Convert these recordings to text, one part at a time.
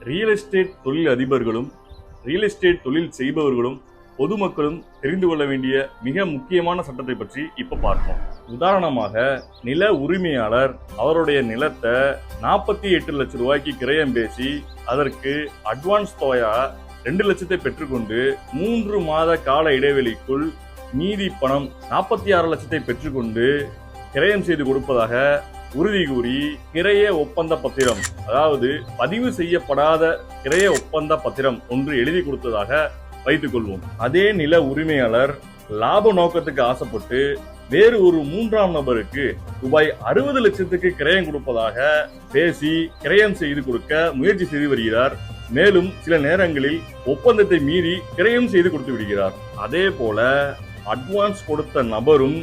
Real estate தொழில் அதிபர்களும் real estate தொழில் செய்பவர்களும் பொதுமக்களும் தெரிந்து கொள்ள வேண்டிய மிக முக்கியமான சட்டத்தை பற்றி இப்ப பார்ப்போம். உதாரணமாக, நில உரிமையாளர் அவருடைய நிலத்தை 48 லட்சம் ரூபாய்க்கு கிரயம் பேசி அதற்கு அட்வான்ஸ் தொகையா 2 லட்சத்தை பெற்றுக்கொண்டு 3 மாத கால இடைவெளிக்குள் மீதி பணம் 46 லட்சத்தை பெற்றுக்கொண்டு கிரயம் செய்து கொடுப்பதாக உறுதி கூறி கிரைய ஒப்பந்த பத்திரம், அதாவது பதிவு செய்யப்படாத கிரைய ஒப்பந்த பத்திரம் ஒன்று எழுதி கொடுத்ததாக வைத்துக் கொள்வோம். அதே நில உரிமையாளர் லாப நோக்கத்துக்கு ஆசைப்பட்டு வேறு ஒரு 3ஆம் நபருக்கு ரூபாய் 60 லட்சத்துக்கு கிரயம் கொடுப்பதாக பேசி கிரயம் செய்து கொடுக்க முயற்சி செய்து வருகிறார். மேலும் சில நேரங்களில் ஒப்பந்தத்தை மீறி கிரயம் செய்து கொடுத்து விடுகிறார். அதே போல அட்வான்ஸ் கொடுத்த நபரும்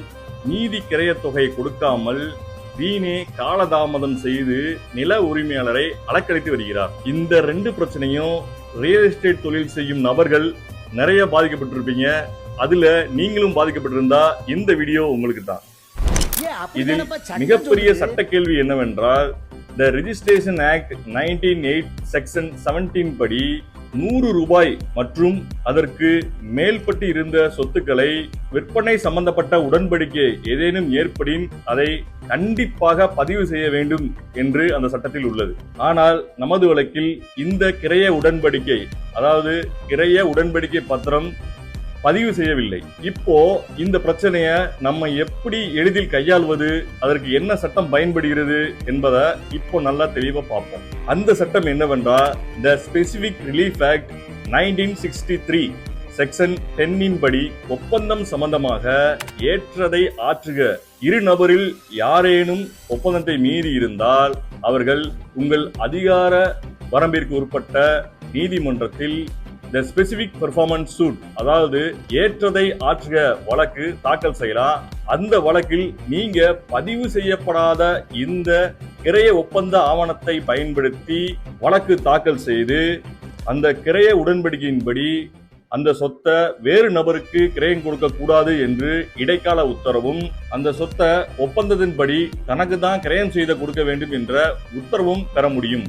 மீதி கிரைய தொகை கொடுக்காமல் வீணே காலதாமதம் செய்து நில உரிமையாளரை அலக்கழித்து வருகிறார். இந்த 2 பிரச்சனையும் ரியல் எஸ்டேட் தொழில் செய்யும் நபர்கள் நிறைய பாதிக்கப்பட்டிருப்பீங்க. அதுல நீங்களும் பாதிக்கப்பட்டிருந்தா இந்த வீடியோ உங்களுக்கு தான். இதில் மிகப்பெரிய சட்ட கேள்வி என்னவென்றால், த ரெஜிஸ்ட்ரேஷன் ஆக்ட் 1908 செக்ஷன் 17 படி 100 ரூபாய் மற்றும் அதற்கு மேல்பட்டு இருந்த சொத்துக்களை விற்பனை சம்பந்தப்பட்ட உடன்படிக்கை ஏதேனும் ஏற்படின் அதை கண்டிப்பாக பதிவு செய்ய வேண்டும் என்று அந்த சட்டத்தில் உள்ளது. ஆனால் நமது வழக்கில் இந்த கிரைய உடன்படிக்கை, அதாவது கிரைய உடன்படிக்கை பத்திரம் பதிவு செய்யவில்லை. இப்போ இந்த பிரச்சனைய நம்ம எப்படி எளிதில் கையாள்வது, அதற்கு என்ன சட்டம் பயன்படுகிறது என்பதை இப்போ நல்லா தெளிவா பார்ப்போம். அந்த சட்டம் என்னவென்றால், த ஸ்பெசிபிக் ரிலீஃப் ஆக்ட் 1963 செக்ஷன் 10 படி ஒப்பந்தம் சம்பந்தமாக ஏற்றதை ஆற்றுக இரு நபரில் யாரேனும் ஒப்பந்தத்தை மீறி இருந்தால் அவர்கள் உங்கள் அதிகார வரம்பிற்கு உட்பட்ட நீதிமன்றத்தில் த ஸ்பெசிபிக் பெர்ஃபார்மன்ஸ் சூட், அதாவது ஏற்றதை ஆற்றுக வழக்கு தாக்கல் செய்யலாம். அந்த வழக்கில் நீங்க பதிவு செய்யப்படாத இந்த கிரைய ஒப்பந்த ஆவணத்தை பயன்படுத்தி வழக்கு தாக்கல் செய்து அந்த கிரைய உடன்படிக்கையின்படி அந்த சொத்தை வேறு நபருக்கு கிரயம் கொடுக்க கூடாது என்று இடைக்கால உத்தரவும், அந்த சொத்தை ஒப்பந்தத்தின்படி தனக்கு தான் கிரயம் செய்து கொடுக்க வேண்டும் என்ற உத்தரவும் பெற முடியும்.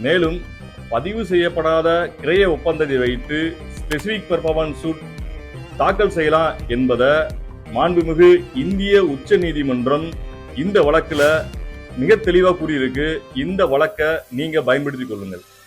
மேலும் பதிவு செய்யப்படாத கிரைய ஒப்பந்தத்தை வைத்து ஸ்பெசிபிக் பெர்ஃபார்மன்ஸ் சூட் தாக்கல் செய்யலாம் என்பதை மாண்புமிகு இந்திய உச்ச நீதிமன்றம் இந்த வழக்குல மிக தெளிவா கூறியிருக்கு. இந்த வழக்கை நீங்க பயன்படுத்திக் கொள்ளுங்கள்.